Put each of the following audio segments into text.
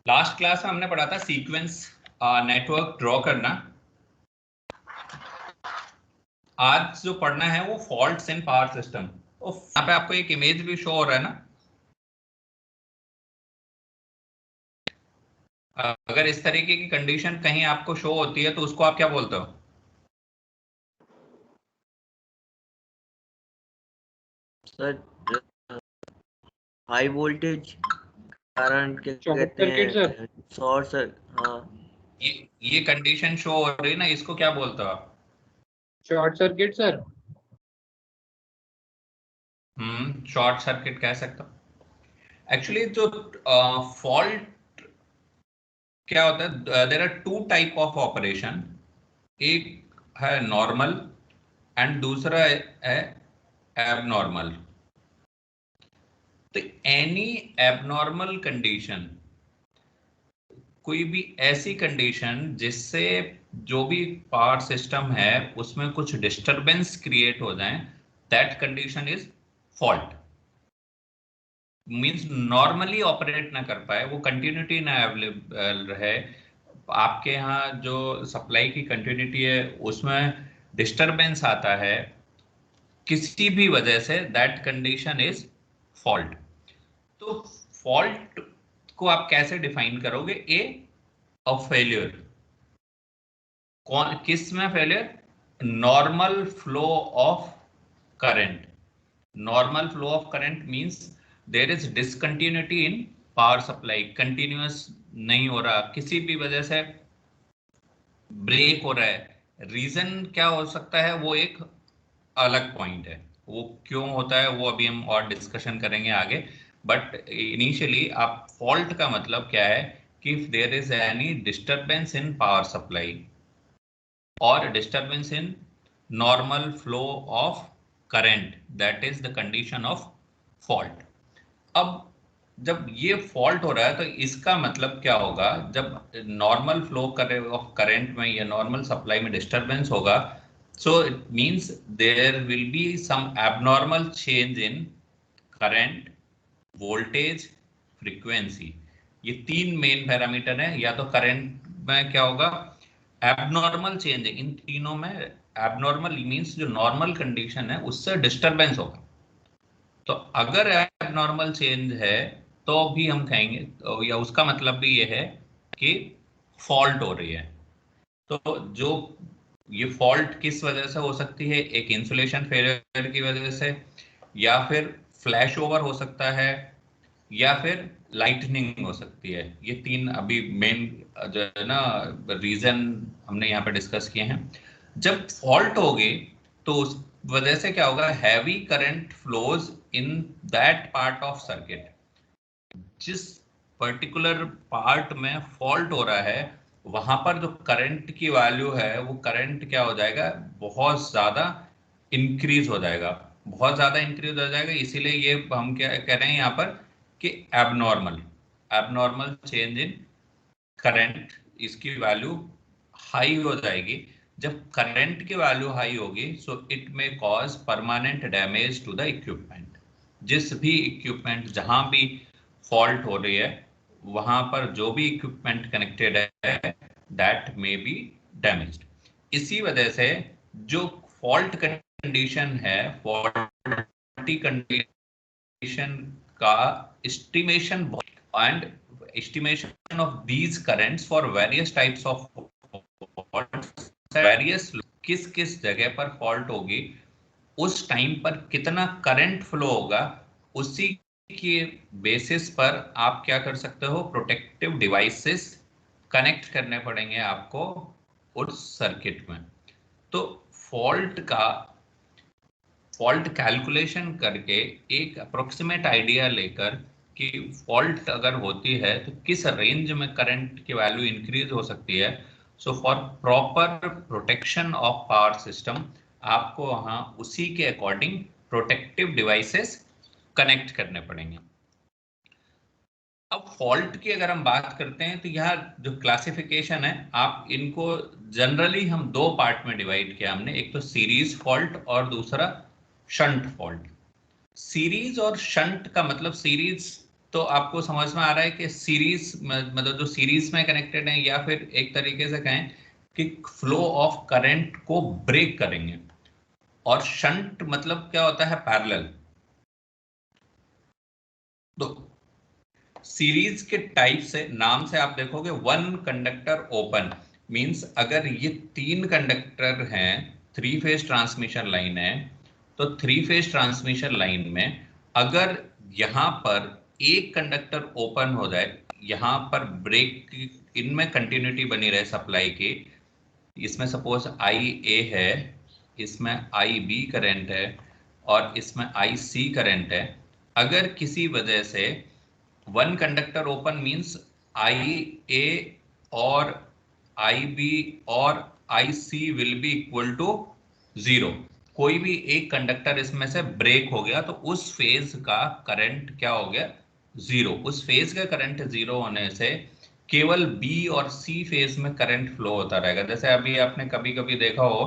Last class में हमने पढ़ा था सीक्वेंस नेटवर्क ड्रॉ करना। आज जो पढ़ना है वो फॉल्ट्स इन पावर सिस्टम। तो यहाँ पे आपको एक इमेज भी शो हो रहा है ना। अगर इस तरीके की कंडीशन कहीं आपको शो होती है तो उसको आप क्या बोलते हो? सर हाई वोल्टेज करंट के शॉर्ट कहते सर्किट सर। हैं, शॉर्ट सर्किट। हाँ, ये कंडीशन शो हो रही है ना, इसको क्या बोलते हो आप? Short circuit sir. Short circuit कह सकते हो। एक्चुअली जो फॉल्ट क्या होता है, there are two type of operation. एक है नॉर्मल एंड दूसरा है एबनॉर्मल। तो एनी एबनॉर्मल कंडीशन, कोई भी ऐसी कंडीशन जिससे जो भी पावर सिस्टम है उसमें कुछ डिस्टरबेंस क्रिएट हो जाए, that condition is fault. Means normally operate ना कर पाए, वो कंटिन्यूटी ना अवेलेबल रहे, आपके यहाँ जो सप्लाई की कंटिन्यूटी है उसमें डिस्टरबेंस आता है किसी भी वजह से, दैट कंडीशन इज फॉल्ट। तो फॉल्ट को आप कैसे डिफाइन करोगे? A failure. कौन किस में failure? Normal flow of current. Normal flow of current means there is discontinuity in power supply, continuous नहीं हो रहा, किसी भी वजह से ब्रेक हो रहा है। रीजन क्या हो सकता है वो एक अलग पॉइंट है, वो क्यों होता है वो अभी हम और डिस्कशन करेंगे आगे। बट इनिशियली आप फॉल्ट का मतलब क्या है कि if there is any disturbance in power supply or disturbance in normal flow of current, that is the condition of fault. अब जब ये फॉल्ट हो रहा है तो इसका मतलब क्या होगा? जब नॉर्मल फ्लो ऑफ करंट में या नॉर्मल सप्लाई में डिस्टरबेंस होगा, so it means there will be some abnormal change in current, voltage, frequency. ये तीन मेन पैरामीटर हैं। या तो करंट में क्या होगा, एबनॉर्मल चेंज है इन तीनों में। एबनॉर्मल मींस जो नॉर्मल कंडीशन है उससे डिस्टरबेंस होगा। तो अगर एबनॉर्मल चेंज है तो भी हम कहेंगे या उसका मतलब भी ये है कि फॉल्ट हो रही है। तो जो ये फॉल्ट किस वजह से हो सकती है? एक इंसुलेशन फेलियर की वजह से, या फिर फ्लैश ओवर हो सकता है, या फिर लाइटनिंग हो सकती है। ये तीन अभी मेन जो है ना रीजन हमने यहाँ पे डिस्कस किए हैं। जब फॉल्ट होगी तो उस वजह से क्या होगा, heavy current flows in that part of circuit. जिस पर्टिकुलर पार्ट में फॉल्ट हो रहा है वहां पर जो करंट की वैल्यू है वो करंट क्या हो जाएगा, बहुत ज्यादा इंक्रीज हो जाएगा, बहुत ज्यादा इंक्रीज हो जाएगा। इसीलिए ये हम क्या कह रहे हैं यहाँ पर कि abnormal abnormal change in current, इसकी वैल्यू हाई हो जाएगी। जब करंट की वैल्यू हाई होगी so it may cause permanent damage to the equipment. जिस भी इक्विपमेंट जहां भी फॉल्ट हो रही है वहां पर जो भी इक्विपमेंट कनेक्टेड है दैट मे बी डैमेज्ड। इसी वजह से जो फॉल्ट कंडीशन है, फॉल्टी कंडीशन का estimation and estimation of these currents for various types of faults, various किस किस जगह पर फॉल्ट होगी, उस टाइम पर कितना करंट फ्लो होगा, उसी के बेसिस पर आप क्या कर सकते हो, प्रोटेक्टिव डिवाइसेस कनेक्ट करने पड़ेंगे आपको उस सर्किट में। तो फॉल्ट कैलकुलेशन करके एक अप्रोक्सीमेट आइडिया लेकर कि फॉल्ट अगर होती है तो किस रेंज में करंट की वैल्यू इंक्रीज हो सकती है, so for proper protection of power system आपको वहां उसी के अकॉर्डिंग प्रोटेक्टिव डिवाइसेस कनेक्ट करने पड़ेंगे। अब फॉल्ट की अगर हम बात करते हैं तो यहाँ जो क्लासिफिकेशन है, आप इनको जनरली हम दो पार्ट में डिवाइड किया हमने, एक तो सीरीज फॉल्ट और दूसरा शंट फॉल्ट। सीरीज और शंट का मतलब, सीरीज तो आपको समझ में आ रहा है कि सीरीज मतलब जो सीरीज में कनेक्टेड है, या फिर एक तरीके से कहें कि फ्लो ऑफ करंट को ब्रेक करेंगे। और शंट मतलब क्या होता है, पैरेलल। तो सीरीज के टाइप से, नाम से आप देखोगे वन कंडक्टर ओपन मींस अगर ये 3 कंडक्टर हैं, 3 फेज ट्रांसमिशन लाइन है, तो 3 फेज ट्रांसमिशन लाइन में अगर यहां पर एक कंडक्टर ओपन हो जाए, यहां पर ब्रेक, इनमें कंटिन्यूटी बनी रहे सप्लाई की, इसमें सपोज आई ए है, इसमें आई बी करंट है और इसमें आई सी करंट है, अगर किसी वजह से one conductor open means I A और आई बी और I C will be equal to 0। कोई भी एक कंडक्टर इसमें से ब्रेक हो गया तो उस फेज का करंट क्या हो गया, 0। उस फेज का करंट 0 होने से केवल बी और सी फेज में करंट फ्लो होता रहेगा। जैसे अभी आपने कभी कभी देखा हो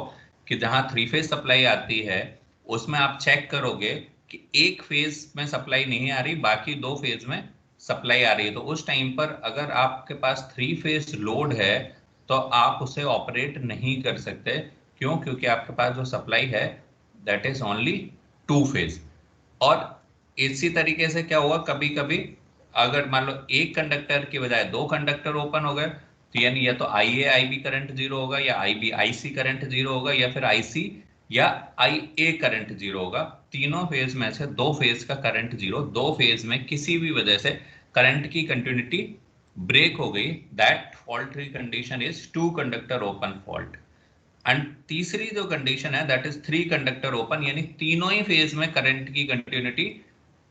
कि जहां 3 फेज सप्लाई आती है, उसमें आप चेक करोगे कि एक फेज में सप्लाई नहीं आ रही, बाकी 2 फेज में सप्लाई आ रही है। तो उस टाइम पर अगर आपके पास 3 फेज लोड है तो आप उसे ऑपरेट नहीं कर सकते। क्यों? क्योंकि आपके पास जो सप्लाई है दैट इज ओनली 2 फेज। और इसी तरीके से क्या हुआ, कभी कभी अगर मान लो एक कंडक्टर की बजाय 2 कंडक्टर ओपन हो गए, तो यानी या तो आई ए आई बी करंट 0 होगा, या आई बी आई सी करंट 0 होगा, या फिर आई सी या आई ए करंट 0 होगा। तीनों फेज में से 2 फेज का करंट 0, 2 फेज में किसी भी वजह से करंट की कंटिन्यूटी ब्रेक हो गई, that fault condition is 2 conductor open fault. And तीसरी जो कंडीशन है दैट इज 3 कंडक्टर ओपन, यानी तीनों ही फेज में करंट की कंटिन्यूटी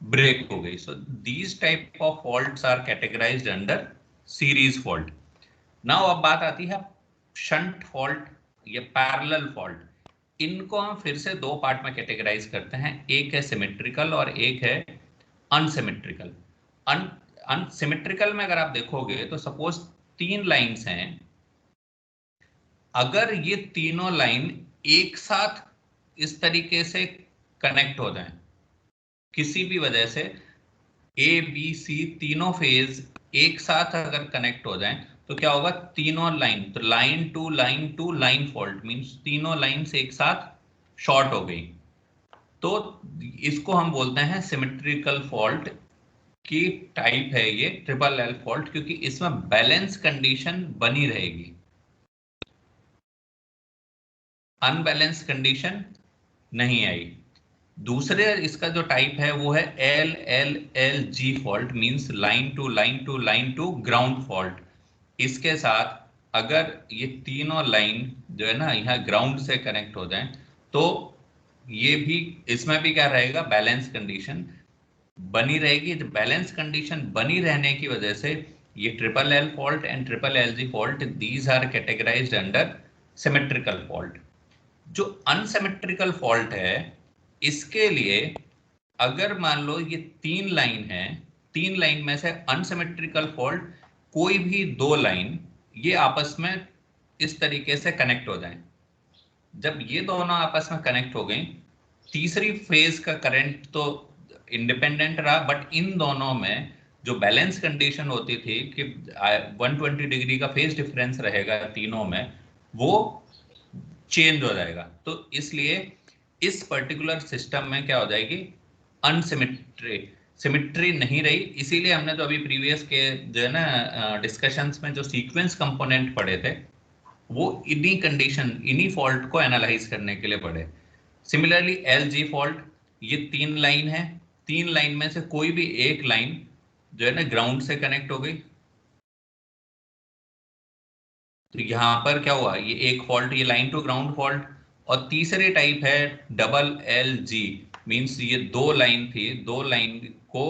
ब्रेक हो गई। So these type of faults are categorized under series fault. Now अब बात आती है शंट फॉल्ट या पैरेलल फॉल्ट। इनको हम फिर से 2 पार्ट में कैटेगराइज करते हैं, एक है सिमेट्रिकल और एक है अनसिमेट्रिकल। अनसिमेट्रिकल में अगर आप देखोगे तो सपोज 3 लाइंस हैं, अगर ये तीनों लाइन एक साथ इस तरीके से कनेक्ट हो जाएं, किसी भी वजह से ए बी सी तीनों फेज एक साथ अगर कनेक्ट हो जाएं, तो क्या होगा, तीनों लाइन, तो line to line fault means तीनों लाइंस एक साथ शॉर्ट हो गई, तो इसको हम बोलते हैं सिमेट्रिकल फॉल्ट की टाइप है ये ट्रिपल एल फॉल्ट, क्योंकि इसमें बैलेंस कंडीशन बनी रहेगी, अनबैलेंस कंडीशन नहीं आई। दूसरे इसका जो टाइप है वो है L L L G fault means line to line to ground fault. इसके साथ अगर ये तीनों लाइन जो है ना यहाँ ग्राउंड से कनेक्ट हो जाएं, तो ये भी, इसमें भी क्या रहेगा, बैलेंस कंडीशन बनी रहेगी। तो बैलेंस कंडीशन बनी रहने की वजह से ये triple L fault and triple L G fault, these are categorized under symmetrical fault. जो अनसिमेट्रिकल फॉल्ट है, इसके लिए अगर मान लो ये 3 लाइन है, 3 लाइन में से अनसिमेट्रिकल फॉल्ट कोई भी 2 लाइन ये आपस में इस तरीके से कनेक्ट हो जाएं, जब ये दोनों आपस में कनेक्ट हो गई, तीसरी फेज का करंट तो इंडिपेंडेंट रहा, बट इन दोनों में जो बैलेंस कंडीशन होती थी कि 120 डिग्री का फेज डिफरेंस रहेगा तीनों में, वो चेंज हो जाएगा। तो इसलिए इस पर्टिकुलर सिस्टम में क्या हो जाएगी, सिमेट्री नहीं रही। इसीलिए हमने जो अभी प्रीवियस के जो है ना डिस्कशंस में जो सीक्वेंस कंपोनेंट पढ़े थे, वो इन्हीं कंडीशन, इन्हीं फॉल्ट को एनालाइज करने के लिए पढ़े। सिमिलरली एल जी फॉल्ट, ये 3 लाइन है, 3 लाइन में से कोई भी एक लाइन जो है ना ग्राउंड से कनेक्ट हो गई, तो यहां पर क्या हुआ, ये एक फॉल्ट, ये लाइन टू ग्राउंड फॉल्ट। और तीसरी टाइप है डबल एल जी मीन्स ये 2 लाइन थी, 2 लाइन को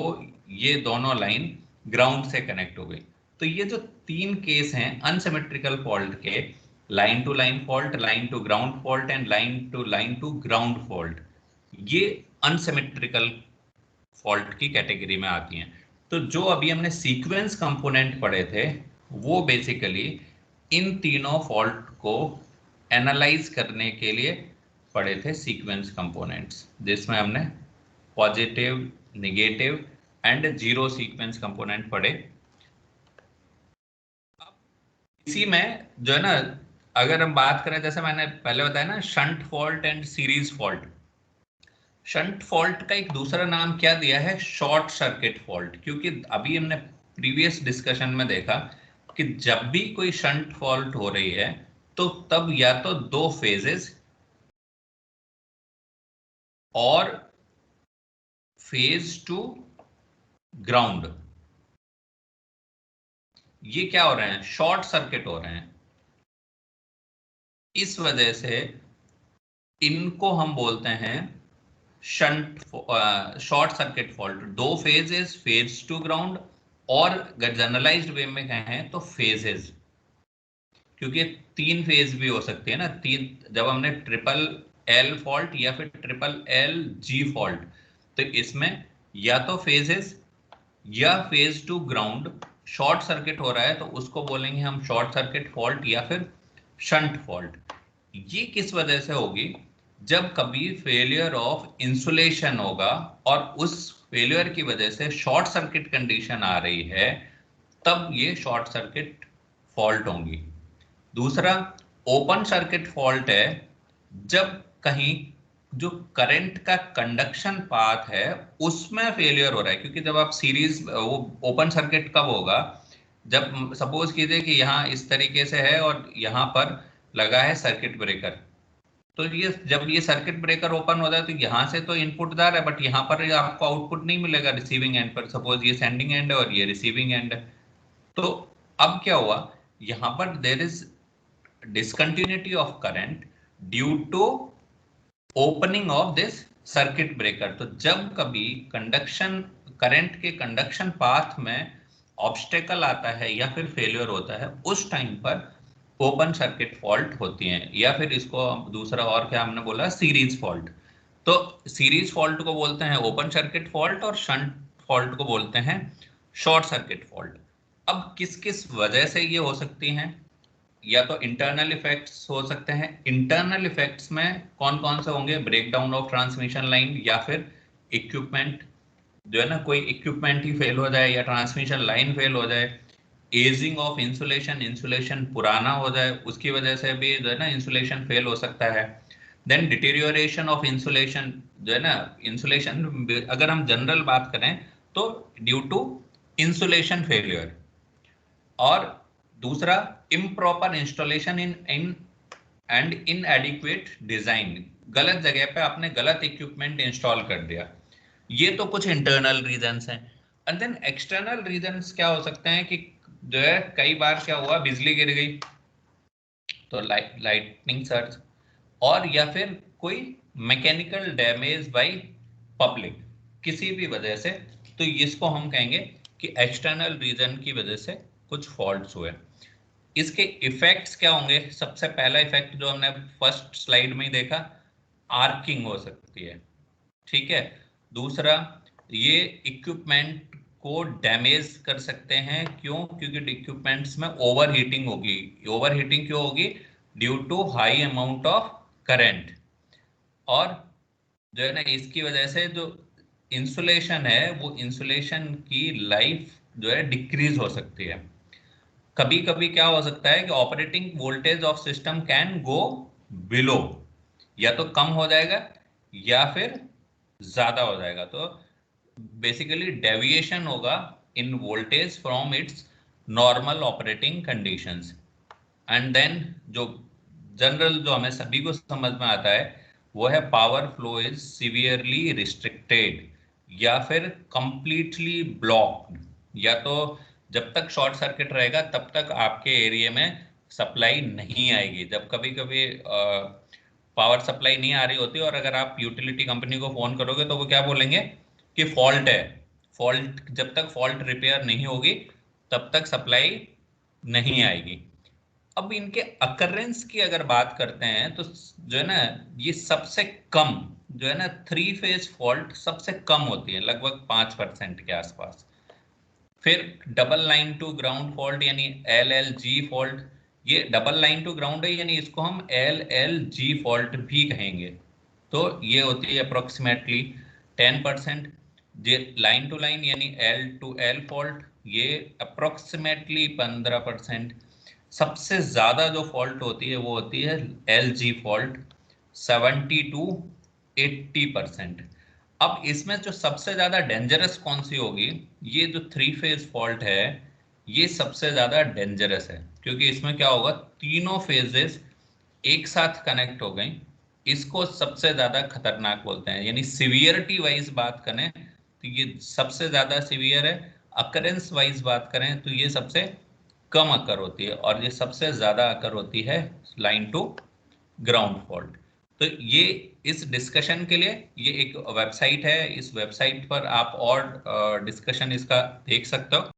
ये दोनों लाइन ग्राउंड से कनेक्ट हो गई। तो ये जो 3 केस हैं अनसिमेट्रिकल फॉल्ट के, line to line fault, line to ground fault and line to ground fault, ये अनसिमेट्रिकल फॉल्ट की कैटेगरी में आती हैं। तो जो अभी हमने सीक्वेंस कंपोनेंट पढ़े थे, वो बेसिकली इन तीनों फॉल्ट को एनालाइज करने के लिए पढ़े थे सीक्वेंस कंपोनेंट्स, जिसमें हमने positive, negative and zero sequence component पढ़े। इसी में जो है ना, अगर हम बात करें, जैसे मैंने पहले बताया ना, shunt fault and series fault. Shunt fault का एक दूसरा नाम क्या दिया है, शॉर्ट सर्किट फॉल्ट, क्योंकि अभी हमने प्रीवियस डिस्कशन में देखा कि जब भी कोई शंट फॉल्ट हो रही है तो तब या तो दो फेजेस और फेज टू ग्राउंड, ये क्या हो रहे हैं, शॉर्ट सर्किट हो रहे हैं। इस वजह से इनको हम बोलते हैं शंट शॉर्ट सर्किट फॉल्ट। दो फेजेस, फेज टू ग्राउंड, और अगर जनरलाइज्ड वे में कहें तो फेजेस, क्योंकि तीन फेज भी हो सकती है ना, तीन, जब हमने ट्रिपल एल फॉल्ट या फिर ट्रिपल एल जी फॉल्ट, तो इसमें या तो फेजेस या phase two ground short circuit हो रहा है, तो उसको बोलेंगे हम शॉर्ट सर्किट फॉल्ट या फिर शंट फॉल्ट। ये किस वजह से होगी, जब कभी फेलियर ऑफ इंसुलेशन होगा और उस फेलियर की वजह से शॉर्ट सर्किट कंडीशन आ रही है, तब ये शॉर्ट सर्किट फॉल्ट होंगी। दूसरा ओपन सर्किट फॉल्ट है, जब कहीं जो करंट का कंडक्शन पाथ है उसमें फेलियर हो रहा है। क्योंकि जब आप सीरीज, वो ओपन सर्किट कब होगा, जब सपोज कीजिए कि यहाँ इस तरीके से है और यहाँ पर लगा है सर्किट ब्रेकर, तो ये जब ये सर्किट ब्रेकर ओपन हो जाए तो यहाँ से तो इनपुट जा रहा है, बट यहाँ पर आपको आउटपुट नहीं मिलेगा रिसीविंग एंड पर। सपोज ये सेंडिंग एंड है और ये रिसीविंग एंड है, तो अब क्या हुआ, यहाँ पर there is discontinuity of current due to opening of this circuit breaker। तो जब कभी कंडक्शन, करंट के कंडक्शन पाथ में ऑब्स्टेकल आता है या फिर फेलियर होता है, उस टाइम पर ओपन सर्किट फॉल्ट होती हैं, या फिर इसको दूसरा और क्या हमने बोला, सीरीज फॉल्ट। तो सीरीज फॉल्ट को बोलते हैं ओपन सर्किट फॉल्ट और शंट फॉल्ट को बोलते हैं शॉर्ट सर्किट फॉल्ट। अब किस किस वजह से ये हो सकती हैं, या तो इंटरनल इफेक्ट्स हो सकते हैं। इंटरनल इफेक्ट्स में कौन कौन से होंगे, ब्रेकडाउन ऑफ ट्रांसमिशन लाइन, या फिर इक्विपमेंट, जो है ना, कोई इक्विपमेंट ही फेल हो जाए या ट्रांसमिशन लाइन फेल हो जाए। एजिंग ऑफ इंसुलेशन, इंसुलेशन पुराना हो जाए, उसकी वजह से भी जो है ना इंसुलेशन फेल हो सकता है। देन डिटेरियोरेशन ऑफ इंसुलेशन, जो है ना, इंसुलेशन अगर हम जनरल बात करें तो ड्यू टू इंसुलेशन फेलियर। और दूसरा improper installation in and inadequate design, गलत जगह पे आपने गलत इक्विपमेंट इंस्टॉल कर दिया। ये तो कुछ इंटरनल रीजंस हैं। एंड देन एक्सटर्नल रीजंस क्या हो सकते हैं कि जो है, कई बार क्या हुआ, बिजली गिर गई तो लाइटनिंग सर्ज, और या फिर कोई मैकेनिकल डैमेज बाय पब्लिक, किसी भी वजह से, तो इसको हम कहेंगे कि एक्सटर्नल रीजन की वजह से कुछ फॉल्ट्स हुए। इसके इफेक्ट्स क्या होंगे, सबसे पहला इफेक्ट जो हमने फर्स्ट स्लाइड में ही देखा, आर्किंग हो सकती है, ठीक है। दूसरा, ये इक्विपमेंट को डैमेज कर सकते हैं, क्यों, क्योंकि इक्विपमेंट्स में ओवर हीटिंग होगी। ओवर हीटिंग क्यों होगी, due to high amount of current. और जो है ना, इसकी वजह से जो इंसुलेशन है, वो इंसुलेशन की लाइफ जो है डिक्रीज हो सकती है। कभी कभी क्या हो सकता है कि operating voltage of system can go below, या तो कम हो जाएगा या फिर ज्यादा हो जाएगा। तो बेसिकली डेविएशन होगा in voltage from its normal operating conditions. And then जो जनरल, जो हमें सभी को समझ में आता है, वो है power flow is severely restricted या फिर कंप्लीटली ब्लॉक्ड। या तो जब तक शॉर्ट सर्किट रहेगा तब तक आपके एरिया में सप्लाई नहीं आएगी। जब कभी कभी पावर सप्लाई नहीं आ रही होती और अगर आप यूटिलिटी कंपनी को फोन करोगे तो वो क्या बोलेंगे कि फॉल्ट है। फॉल्ट, जब तक फॉल्ट रिपेयर नहीं होगी तब तक सप्लाई नहीं आएगी। अब इनके अकरेंस की अगर बात करते हैं तो जो है ना, ये सबसे कम जो है ना, थ्री फेज फॉल्ट सबसे कम होती है, लगभग 5% के आसपास। फिर double line to ground fault यानी LLG फॉल्ट, ये डबल लाइन टू ग्राउंड है, यानी इसको हम LLG फॉल्ट भी कहेंगे। तो ये होती है अप्रोक्सीमेटली 10%। ये लाइन टू लाइन यानी एल टू एल फॉल्ट ये अप्रोक्सीमेटली 15%। सबसे ज्यादा जो फॉल्ट होती है वो होती है एल जी फॉल्ट 70 to 80%। अब इसमें जो सबसे ज्यादा डेंजरस कौन सी होगी, ये जो 3 फेज फॉल्ट है ये सबसे ज्यादा डेंजरस है, क्योंकि इसमें क्या होगा, तीनों फेजेस एक साथ कनेक्ट हो गई। इसको सबसे ज्यादा खतरनाक बोलते हैं, यानी सिवियरिटी वाइज बात करें तो ये सबसे ज्यादा सिवियर है, अकरेंस वाइज बात करें तो ये सबसे कम अकर होती है, और ये सबसे ज्यादा अकर होती है लाइन टू ग्राउंड फॉल्ट। तो ये इस डिस्कशन के लिए ये एक वेबसाइट है, इस वेबसाइट पर आप और डिस्कशन इसका देख सकते हो।